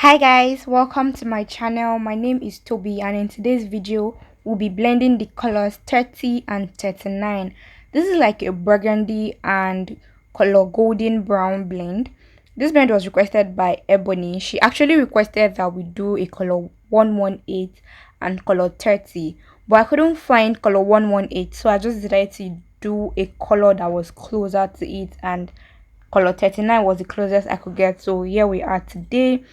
Hi guys, welcome to my channel. My name is Toby and in today's video we'll be blending the colors 30 and 39. This is like a burgundy and color golden brown blend. This blend was requested by Ebony. She actually requested that we do a color 118 and color 30, but I couldn't find color 118, so I just decided to do a color that was closer to it, and color 39 was the closest I could get. So here we are today.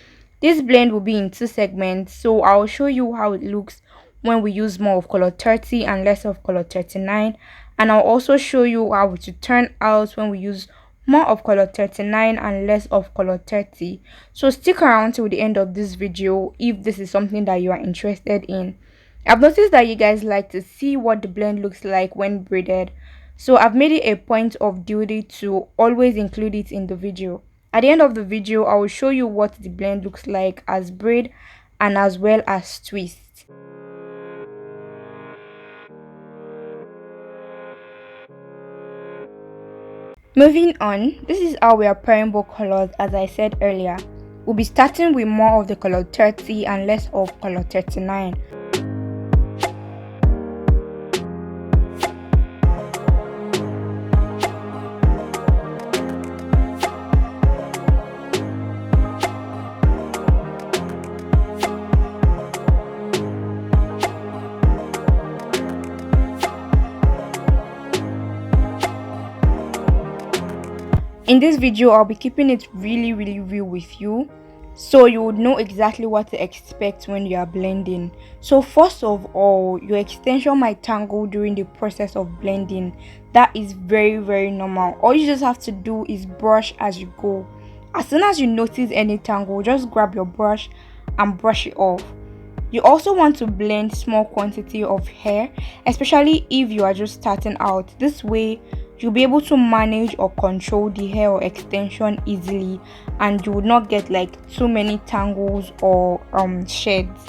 This blend will be in two segments, so I'll show you how it looks when we use more of color 30 and less of color 39, and I'll also show you how it will turn out when we use more of color 39 and less of color 30. So stick around till the end of this video if this is something that you are interested in. I've noticed that you guys like to see what the blend looks like when braided, so I've made it a point of duty to always include it in the video. At the end of the video, I will show you what the blend looks like as braid and as well as twist. Moving on, this is how we are pairing both colors. As I said earlier, we'll be starting with more of the color 30 and less of color 39. In this video, I'll be keeping it really real with you, so you would know exactly what to expect when you are blending. So first of all, your extension might tangle during the process of blending. That is very normal. All you just have to do is brush as you go. As soon as you notice any tangle, just grab your brush and brush it off. You also want to blend small quantity of hair, especially if you are just starting out. This way you'll be able to manage or control the hair or extension easily, and you would not get like too many tangles or sheds.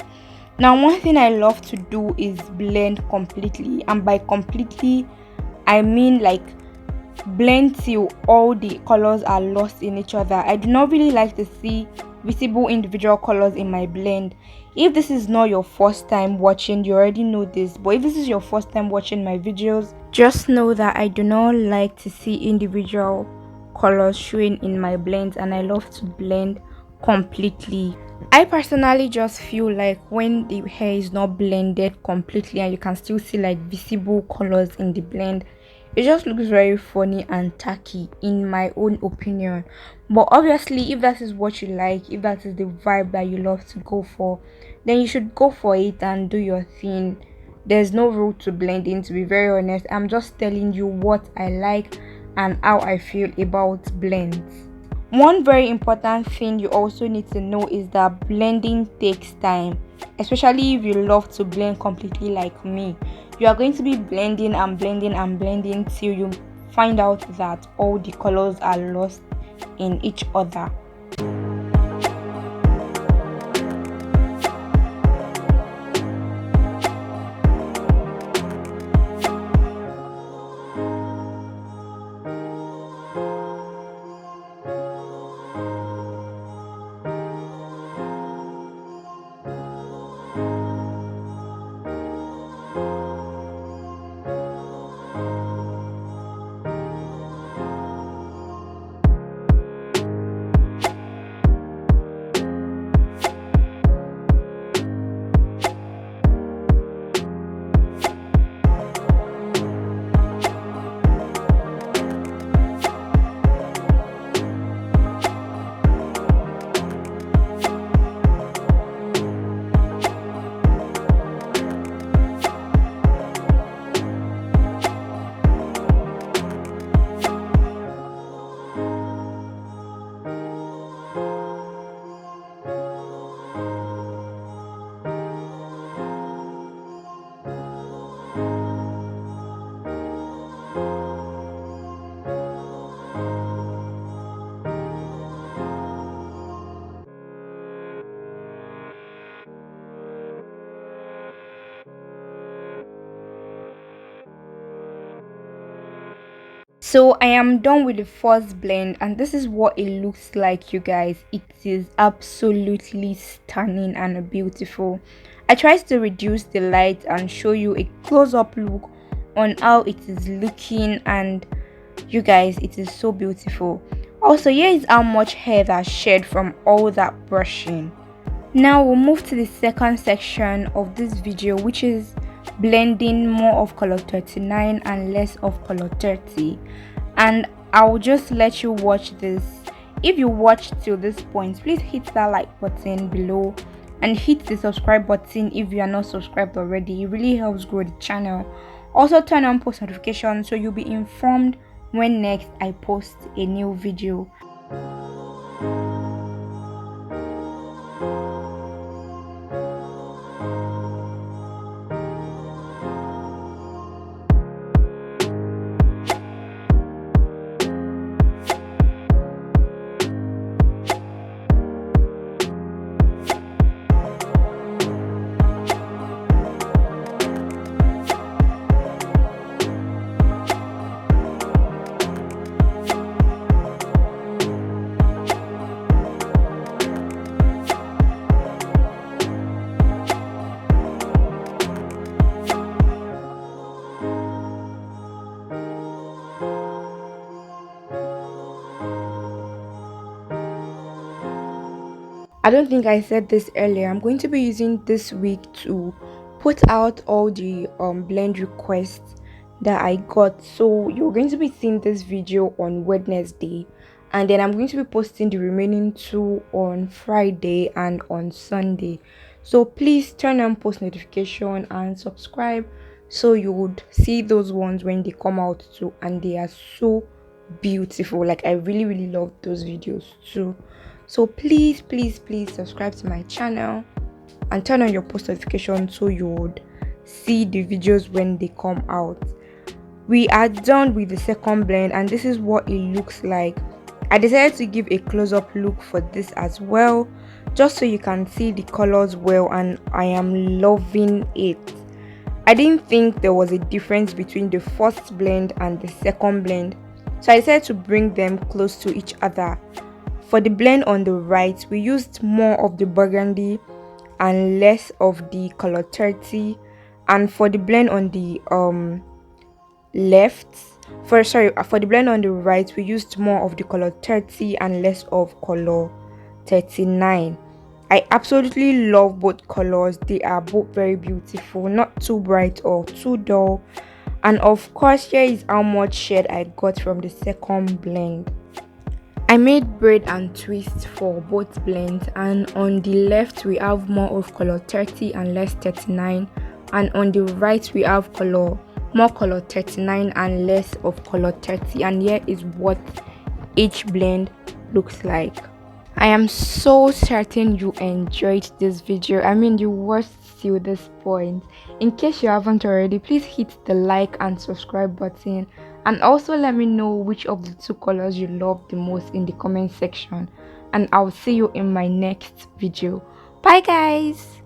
Now, one thing I love to do is blend completely, and by completely I mean like blend till all the colors are lost in each other. I do not really like to see visible individual colors in my blend. If this is not your first time watching, you already know this, but if this is your first time watching my videos, just know that I do not like to see individual colors showing in my blends, and I love to blend completely. I personally just feel like when the hair is not blended completely and you can still see like visible colors in the blend, it just looks very funny and tacky in my own opinion. But obviously, if that is what you like, if that is the vibe that you love to go for, then you should go for it and do your thing. There's no rule to blending, to be very honest. I'm just telling you what I like and how I feel about blends. One very important thing you also need to know is that blending takes time, especially if you love to blend completely like me. You are going to be blending and blending till you find out that all the colors are lost in each other. So I am done with the first blend, and this is what it looks like, you guys. It is absolutely stunning and beautiful. I tried to reduce the light and show you a close-up look on how it is looking, and you guys, it is so beautiful. Also, here is how much hair that shed from all that brushing. Now we'll move to the second section of this video, which is blending more of color 39 and less of color 30. And I'll just let you watch this. If you watched till this point, please hit that like button below and hit the subscribe button if you are not subscribed already. It really helps grow the channel. Also turn on post notifications so you'll be informed when next I post a new video. I don't think I said this earlier. I'm going to be using this week to put out all the blend requests that I got. So you're going to be seeing this video on Wednesday, and then I'm going to be posting the remaining two on Friday and on Sunday. So please turn on post notification and subscribe so you would see those ones when they come out too, and they are so beautiful. Like, I really love those videos too. So please subscribe to my channel and turn on your post notification so you would see the videos when they come out. We are done with the second blend, and this is what it looks like. I decided to give a close-up look for this as well, just so you can see the colors well, and I am loving it. I didn't think there was a difference between the first blend and the second blend, so I decided to bring them close to each other. For the blend on the right, we used more of the burgundy and less of the color 30, and for the blend on the for the blend on the right, we used more of the color 30 and less of color 39. I absolutely love both colors. They are both very beautiful, not too bright or too dull. And of course, here is how much shade I got from the second blend. I made braid and twist for both blends, and on the left we have more of color 30 and less 39, and on the right we have more color 39 and less of color 30, and here is what each blend looks like. I am so certain you enjoyed this video. I mean, you watched till this point. In case you haven't already, please hit the like and subscribe button, and also let me know which of the two colors you love the most in the comment section, and I'll see you in my next video. Bye guys.